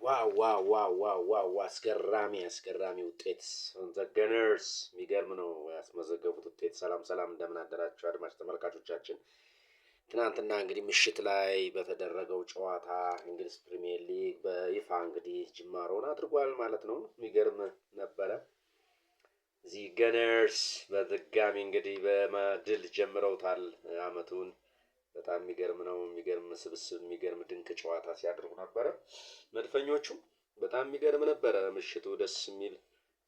ዋው አስገራሚ ውጤት ዘ ገነርስ የሚገርም ነው ያስመዘገቡት ውጤት። ሰላም ሰላም እንደምን አደራችሁ አድማጭ ተመልካቾቻችን። ትናንትና እንግዲህ ምሽት ላይ በተደረገው ጨዋታ እንግሊዝ ፕሪሚየር ሊግ በይፋ እንግዲህ ጅማሮውን አድርጓል ማለት ነው። የሚገርም ነበረ። እዚህ ገነርስ በድጋሚ እንግዲህ በድል ጀምረውታል አመቱን። በጣም የሚገርም ነው። የሚገርም ስብስብ፣ የሚገርም ድንቅ ጨዋታ ሲያደርጉ ነበረ መድፈኞቹ። በጣም የሚገርም ነበረ። ምሽቱ ደስ የሚል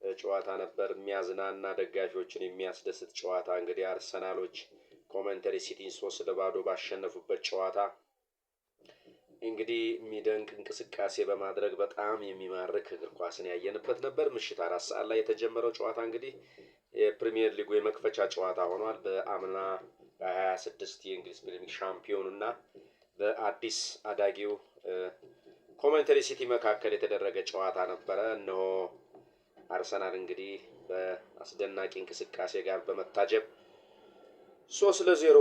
ጨዋታ ነበር። የሚያዝናና ደጋፊዎችን የሚያስደስት ጨዋታ። እንግዲህ አርሰናሎች ኮመንተሪ ሲቲን 3-0 ባሸነፉበት ጨዋታ እንግዲህ የሚደንቅ እንቅስቃሴ በማድረግ በጣም የሚማርክ እግር ኳስን ያየንበት ነበር። ምሽት 4 ሰዓት ላይ የተጀመረው ጨዋታ እንግዲህ የፕሪሚየር ሊጉ የመክፈቻ ጨዋታ ሆኗል። በአምና በ26 የእንግሊዝ ፕሪሚየር ሊግ ሻምፒዮን እና በአዲስ አዳጊው ኮመንተሪ ሲቲ መካከል የተደረገ ጨዋታ ነበረ። እነሆ አርሰናል እንግዲህ በአስደናቂ እንቅስቃሴ ጋር በመታጀብ 3-0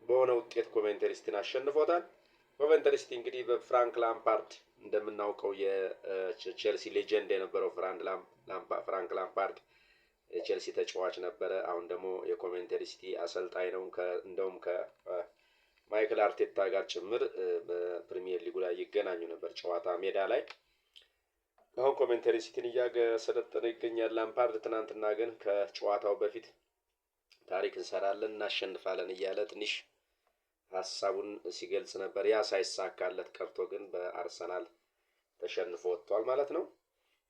በሆነ ውጤት ኮቨንተሪ ሲቲን አሸንፎታል። ኮቨንተሪ ሲቲ እንግዲህ በፍራንክ ላምፓርድ እንደምናውቀው የቼልሲ ሌጀንድ የነበረው ፍራንክ ላምፓርድ የቼልሲ ተጫዋች ነበረ። አሁን ደግሞ የኮቨንተሪ ሲቲ አሰልጣኝ ነው። እንደውም ከማይክል አርቴታ ጋር ጭምር በፕሪሚየር ሊጉ ላይ ይገናኙ ነበር ጨዋታ ሜዳ ላይ። አሁን ኮቨንተሪ ሲቲን እያሰለጠነ ይገኛል ላምፓርድ። ትናንትና ግን ከጨዋታው በፊት ታሪክ እንሰራለን እናሸንፋለን እያለ ትንሽ ሀሳቡን ሲገልጽ ነበር። ያ ሳይሳካለት ቀርቶ ግን በአርሰናል ተሸንፎ ወጥቷል ማለት ነው።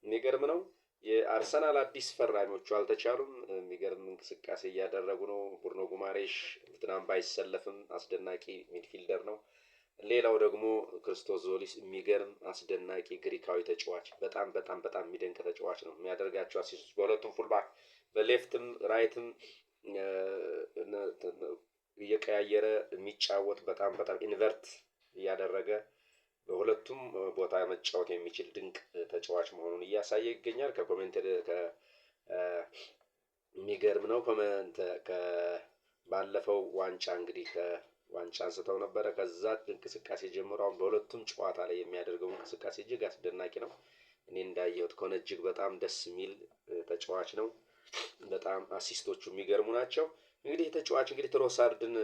የሚገርም ነው። የአርሰናል አዲስ ፈራሚዎቹ አልተቻሉም። የሚገርም እንቅስቃሴ እያደረጉ ነው። ቡርኖ ጉማሬሽ ትናንት ባይሰለፍም አስደናቂ ሚድፊልደር ነው። ሌላው ደግሞ ክርስቶስ ዞሊስ የሚገርም አስደናቂ ግሪካዊ ተጫዋች፣ በጣም የሚደንቅ ተጫዋች ነው። የሚያደርጋቸው አሲስቶች በሁለቱም ፉልባክ በሌፍትም ራይትም እየቀያየረ የሚጫወት በጣም ኢንቨርት እያደረገ በሁለቱም ቦታ መጫወት የሚችል ድንቅ ተጫዋች መሆኑን እያሳየ ይገኛል። ከኮሜንተሪ የሚገርም ነው። ባለፈው ዋንጫ እንግዲህ ዋንጫ አንስተው ነበረ። ከዛ እንቅስቃሴ ጀምሮ አሁን በሁለቱም ጨዋታ ላይ የሚያደርገው እንቅስቃሴ እጅግ አስደናቂ ነው። እኔ እንዳየሁት ከሆነ እጅግ በጣም ደስ የሚል ተጫዋች ነው። በጣም አሲስቶቹ የሚገርሙ ናቸው። እንግዲህ ተጫዋች እንግዲህ ትሮሳርድን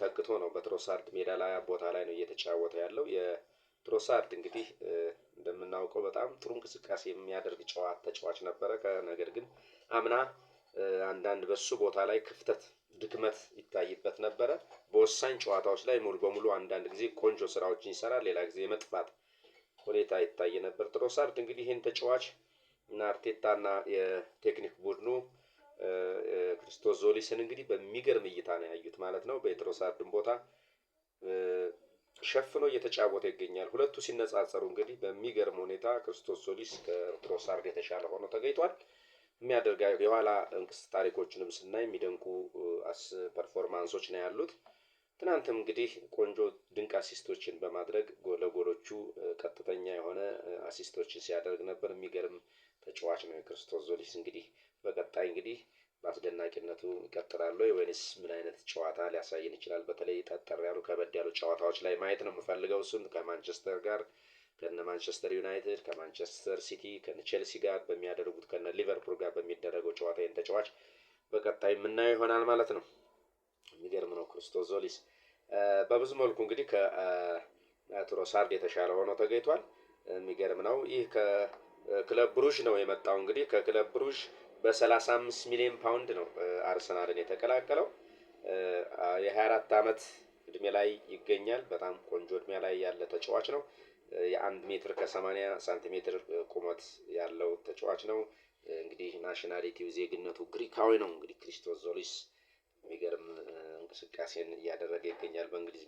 ተክቶ ነው በትሮሳርድ ሜዳ ላይ ቦታ ላይ ነው እየተጫወተ ያለው። የትሮሳርድ እንግዲህ እንደምናውቀው በጣም ጥሩ እንቅስቃሴ የሚያደርግ ተጫዋች ነበረ። ነገር ግን አምና አንዳንድ በሱ ቦታ ላይ ክፍተት፣ ድክመት ይታይበት ነበረ። በወሳኝ ጨዋታዎች ላይ ሙሉ በሙሉ አንዳንድ ጊዜ ቆንጆ ስራዎችን ይሰራል፣ ሌላ ጊዜ የመጥፋት ሁኔታ ይታይ ነበር ትሮሳርድ። እንግዲህ ይህን ተጫዋች እና አርቴታና የቴክኒክ ቡድኑ ክርስቶስ ዞሊስን እንግዲህ በሚገርም እይታ ነው ያዩት ማለት ነው። በትሮሳርድን ቦታ ሸፍኖ እየተጫወተ ይገኛል። ሁለቱ ሲነጻጸሩ እንግዲህ በሚገርም ሁኔታ ክርስቶስ ዞሊስ ከትሮሳርድ የተሻለ ሆኖ ተገኝቷል። የሚያደርጋቸው የኋላ ታሪኮችንም ስናይ የሚደንቁ ፐርፎርማንሶች ነው ያሉት። ትናንትም እንግዲህ ቆንጆ ድንቅ አሲስቶችን በማድረግ ለጎሎቹ ቀጥተኛ የሆነ አሲስቶችን ሲያደርግ ነበር። የሚገርም ተጫዋች ነው የክርስቶስ ዞሊስ። እንግዲህ በቀጣይ እንግዲህ በአስደናቂነቱ ይቀጥላል ወይንስ ምን አይነት ጨዋታ ሊያሳየን ይችላል? በተለይ ጠጠር ያሉ ከበድ ያሉ ጨዋታዎች ላይ ማየት ነው የምፈልገው። እሱን ከማንቸስተር ጋር፣ ከነ ማንቸስተር ዩናይትድ፣ ከማንቸስተር ሲቲ፣ ከነ ቼልሲ ጋር በሚያደርጉት ከነ ሊቨርፑል ጋር በሚደረገው ጨዋታ ይህን ተጫዋች በቀጣይ የምናየው ይሆናል ማለት ነው። የሚገርም ነው ክርስቶስ ዞሊስ። በብዙ መልኩ እንግዲህ ከትሮሳርድ የተሻለ ሆኖ ተገኝቷል። የሚገርም ነው። ይህ ከክለብ ብሩዥ ነው የመጣው። እንግዲህ ከክለብ ብሩዥ በ35 ሚሊዮን ፓውንድ ነው አርሰናልን የተቀላቀለው። የ24 ዓመት እድሜ ላይ ይገኛል። በጣም ቆንጆ እድሜ ላይ ያለ ተጫዋች ነው። የ1 ሜትር ከ80 ሳንቲሜትር ቁመት ያለው ተጫዋች ነው። እንግዲህ ናሽናሊቲው ዜግነቱ ግሪካዊ ነው። እንግዲህ ክርስቶስ ዞሊስ የሚገርም እንቅስቃሴን እያደረገ ይገኛል በእንግሊዝ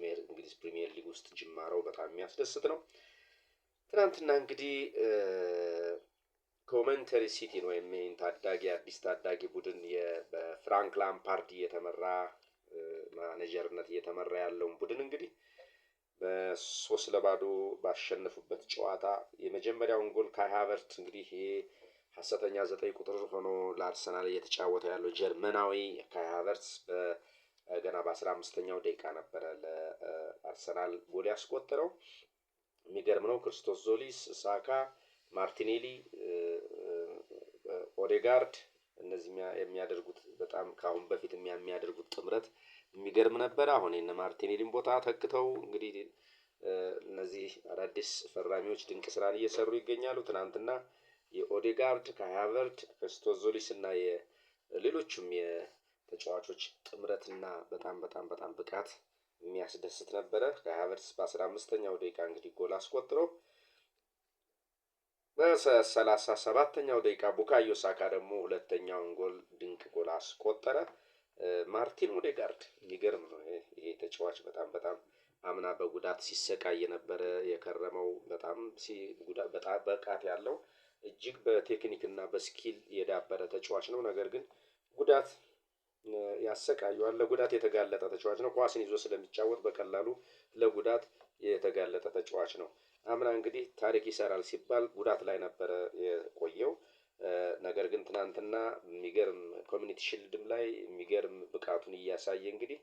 ፕሪሚየር ሊግ ውስጥ። ጅማሮው በጣም የሚያስደስት ነው። ትናንትና እንግዲህ ኮመንተሪ ሲቲን ወይም አዲስ ታዳጊ ቡድን በፍራንክ ላምፓርድ እየተመራ ማኔጀርነት እየተመራ ያለውን ቡድን እንግዲህ በ3-0 ባሸነፉበት ጨዋታ የመጀመሪያውን ጎል ካይ ሃቨርትዝ እንግዲህ ይሄ ሐሰተኛ 9 ቁጥር ሆኖ ለአርሰናል እየተጫወተ ያለው ጀርመናዊ ካይ ሃቨርትዝ ገና በ15ኛው ደቂቃ ነበረ ለአርሰናል ጎል ያስቆጠረው። የሚገርም ነው። ክርስቶስ ዞሊስ፣ ሳካ፣ ማርቲኔሊ፣ ኦዴጋርድ እነዚህ የሚያደርጉት በጣም ከአሁን በፊት የሚያደርጉት ጥምረት የሚገርም ነበር። አሁን የነ ማርቲኔሊን ቦታ ተክተው እንግዲህ እነዚህ አዳዲስ ፈራሚዎች ድንቅ ስራን እየሰሩ ይገኛሉ። ትናንትና የኦዴጋርድ ከሃቨርት ክርስቶስ ዞሊስ እና የሌሎቹም የተጫዋቾች ጥምረትና በጣም ብቃት የሚያስደስት ነበረ። ከሃቨርትስ በ15ኛው ደቂቃ እንግዲህ ጎል አስቆጥሮ በ37ኛው ደቂቃ ቡካዮ ሳካ ደግሞ ሁለተኛውን ጎል ድንቅ ጎል አስቆጠረ። ማርቲን ኦዴጋርድ የሚገርም ነው። ይሄ ተጫዋች በጣም አምና በጉዳት ሲሰቃይ የነበረ የከረመው በጣም ብቃት ያለው እጅግ በቴክኒክና በስኪል የዳበረ ተጫዋች ነው። ነገር ግን ጉዳት ያሰቃየዋል። ለጉዳት የተጋለጠ ተጫዋች ነው። ኳስን ይዞ ስለሚጫወት በቀላሉ ለጉዳት የተጋለጠ ተጫዋች ነው። አምና እንግዲህ ታሪክ ይሰራል ሲባል ጉዳት ላይ ነበረ የቆየው። ነገር ግን ትናንትና የሚገርም ኮሚኒቲ ሺልድም ላይ የሚገርም ብቃቱን እያሳየ እንግዲህ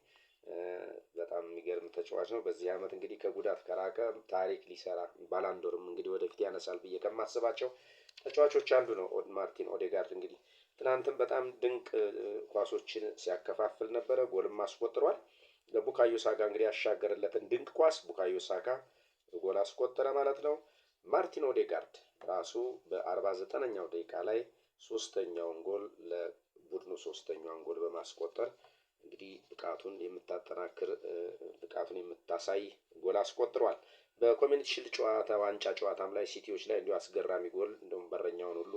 በጣም የሚገርም ተጫዋች ነው። በዚህ አመት እንግዲህ ከጉዳት ከራቀ ታሪክ ሊሰራ ባላንዶርም እንግዲህ ወደፊት ያነሳል ብዬ ከማስባቸው ተጫዋቾች አንዱ ነው ማርቲን ኦዴጋርድ። እንግዲህ ትናንትም በጣም ድንቅ ኳሶችን ሲያከፋፍል ነበረ፣ ጎልም አስቆጥሯል። ለቡካዮ ሳካ እንግዲህ ያሻገረለትን ድንቅ ኳስ ቡካዮ ሳካ ጎል አስቆጠረ ማለት ነው። ማርቲን ኦዴጋርድ ራሱ በ49ኛው ደቂቃ ላይ ሶስተኛውን ጎል ለቡድኑ ሶስተኛውን ጎል በማስቆጠር እንግዲህ ብቃቱን የምታጠናክር ብቃቱን የምታሳይ ጎል አስቆጥሯል። በኮሚኒቲ ሺልድ ጨዋታ ዋንጫ ጨዋታም ላይ ሲቲዎች ላይ እንዲሁ አስገራሚ ጎል እንደውም በረኛውን ሁሉ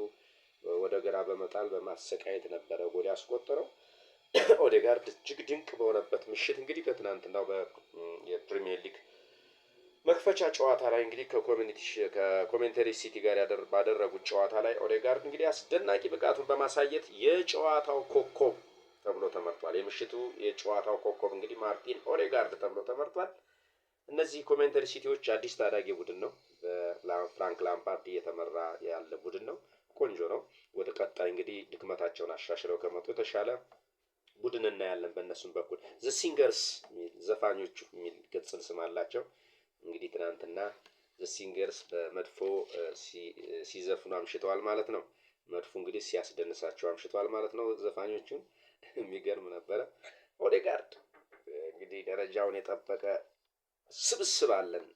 ወደ ግራ በመጣል በማሰቃየት ነበረ ጎል ያስቆጠረው። ኦዴጋርድ እጅግ ድንቅ በሆነበት ምሽት እንግዲህ በትናንትናው የፕሪሚየር ሊግ መክፈቻ ጨዋታ ላይ እንግዲህ ከኮሜንተሪ ሲቲ ጋር ባደረጉት ጨዋታ ላይ ኦዴጋርድ እንግዲህ አስደናቂ ብቃቱን በማሳየት የጨዋታው ኮከብ ተብሎ ተመርጧል። የምሽቱ የጨዋታው ኮከብ እንግዲህ ማርቲን ኦዴጋርድ ተብሎ ተመርጧል። እነዚህ ኮሜንተሪ ሲቲዎች አዲስ ታዳጊ ቡድን ነው። በፍራንክ ላምፓርድ እየተመራ ያለ ቡድን ነው። ቆንጆ ነው። ወደ ቀጣይ እንግዲህ ድክመታቸውን አሻሽለው ከመጡ የተሻለ ቡድን እናያለን። በእነሱም በኩል ዘ ሲንገርስ ዘፋኞቹ የሚል ቅጽል ስም አላቸው። እንግዲህ ትናንትና ዘ ሲንገርስ በመድፎ ሲዘፍኑ አምሽተዋል ማለት ነው። መድፎ እንግዲህ ሲያስደንሳቸው አምሽተዋል ማለት ነው ዘፋኞቹን። የሚገርም ነበረ። ኦዴጋርድ እንግዲህ ደረጃውን የጠበቀ ስብስብ አለን፣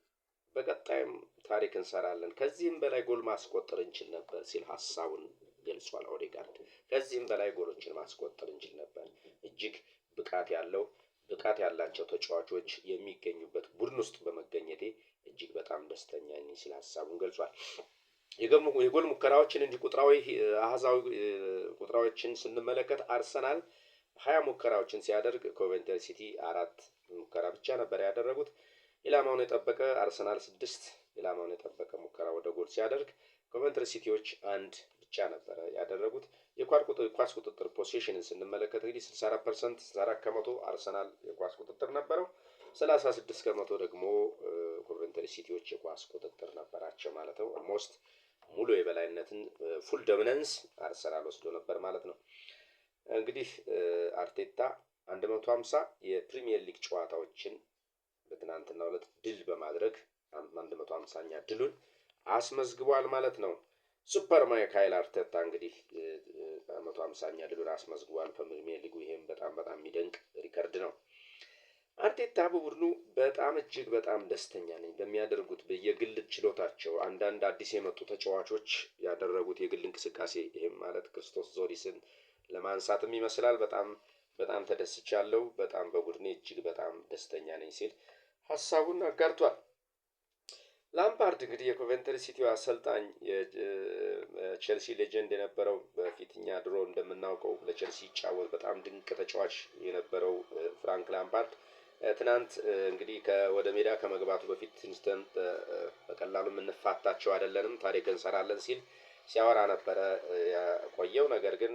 በቀጣይም ታሪክ እንሰራለን፣ ከዚህም በላይ ጎል ማስቆጠር እንችል ነበር ሲል ሀሳቡን ገልጿል። ኦዴጋርድ ከዚህም በላይ ጎሎችን ማስቆጠር እንችል ነበር፣ እጅግ ብቃት ያላቸው ተጫዋቾች የሚገኙበት ቡድን ውስጥ በመገኘቴ እጅግ በጣም ደስተኛ ነኝ ሲል ሀሳቡን ገልጿል። የጎል ሙከራዎችን እንዲህ አሃዛዊ ቁጥራዎችን ስንመለከት አርሰናል 20 ሙከራዎችን ሲያደርግ ኮቬንትሪ ሲቲ 4 ሙከራ ብቻ ነበር ያደረጉት። ኢላማውን የጠበቀ አርሰናል 6 ኢላማውን የጠበቀ ሙከራ ወደ ጎል ሲያደርግ ኮቬንትሪ ሲቲዎች 1 ብቻ ነበረ ያደረጉት። የኳስ ቁጥጥር ፖሴሽንን ስንመለከት እንግዲህ 64% 64 ከመቶ አርሰናል የኳስ ቁጥጥር ነበረው፣ 36 ከመቶ ደግሞ ኮቬንትሪ ሲቲዎች የኳስ ቁጥጥር ነበራቸው ማለት ነው። ኦልሞስት ሙሉ የበላይነትን ፉል ዶሚናንስ አርሰናል ወስዶ ነበር ማለት ነው። እንግዲህ አርቴታ 150 የፕሪሚየር ሊግ ጨዋታዎችን በትናንትናው ዕለት ድል በማድረግ 150ኛ ድሉን አስመዝግቧል ማለት ነው። ሱፐር ማይካኤል አርቴታ እንግዲህ 150ኛ ድሉን አስመዝግቧል በፕሪሚየር ሊጉ። ይሄም በጣም የሚደንቅ ሪከርድ ነው። አርቴታ በቡድኑ እጅግ በጣም ደስተኛ ነኝ በሚያደርጉት የግል ችሎታቸው። አንዳንድ አዲስ የመጡ ተጫዋቾች ያደረጉት የግል እንቅስቃሴ፣ ይሄም ማለት ክርስቶስ ዞሊስን ለማንሳትም ይመስላል። በጣም ተደስቻለሁ። በጣም በቡድኔ እጅግ በጣም ደስተኛ ነኝ ሲል ሀሳቡን አጋርቷል። ላምፓርድ እንግዲህ የኮቬንትሪ ሲቲው አሰልጣኝ የቼልሲ ሌጀንድ የነበረው በፊትኛ ድሮ እንደምናውቀው ለቼልሲ ይጫወት በጣም ድንቅ ተጫዋች የነበረው ፍራንክ ላምፓርድ ትናንት እንግዲህ ወደ ሜዳ ከመግባቱ በፊት ኢንስተን በቀላሉ የምንፋታቸው አይደለንም፣ ታሪክ እንሰራለን ሲል ሲያወራ ነበረ የቆየው። ነገር ግን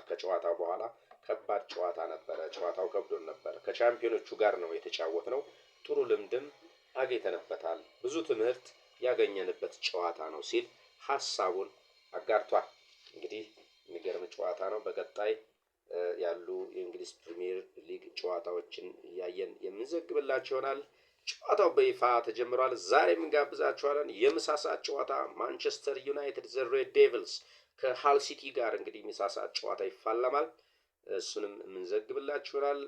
ከጨዋታው በኋላ ከባድ ጨዋታ ነበረ። ጨዋታው ከብዶን ነበር። ከቻምፒዮኖቹ ጋር ነው የተጫወት ነው። ጥሩ ልምድም አግኝተንበታል፣ ብዙ ትምህርት ያገኘንበት ጨዋታ ነው ሲል ሀሳቡን አጋርቷል። እንግዲህ የሚገርም ጨዋታ ነው። በቀጣይ ያሉ የእንግሊዝ ፕሪሚየር ሊግ ጨዋታዎችን እያየን የምንዘግብላችሁ ይሆናል። ጨዋታው በይፋ ተጀምሯል። ዛሬም እንጋብዛችኋለን። የምሳ ሰዓት ጨዋታ ማንቸስተር ዩናይትድ ዘ ሬድ ዴቪልስ ከሃል ሲቲ ጋር እንግዲህ ምሳ ሰዓት ጨዋታ ይፋለማል። እሱንም የምንዘግብላችኋል።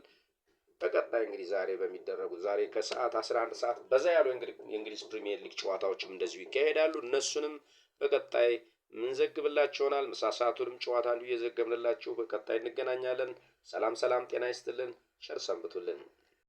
በቀጣይ እንግዲህ ዛሬ በሚደረጉት ዛሬ ከሰዓት 11 ሰዓት በዛ ያሉ የእንግሊዝ ፕሪሚየር ሊግ ጨዋታዎችም እንደዚሁ ይካሄዳሉ። እነሱንም በቀጣይ ምንዘግብላችሁ ይሆናል። ምሳ ሰዓቱንም ጨዋታ እንዲሁ እየዘገብንላችሁ በቀጣይ እንገናኛለን። ሰላም ጤና ይስጥልን። ቸር ሰንብቱልን።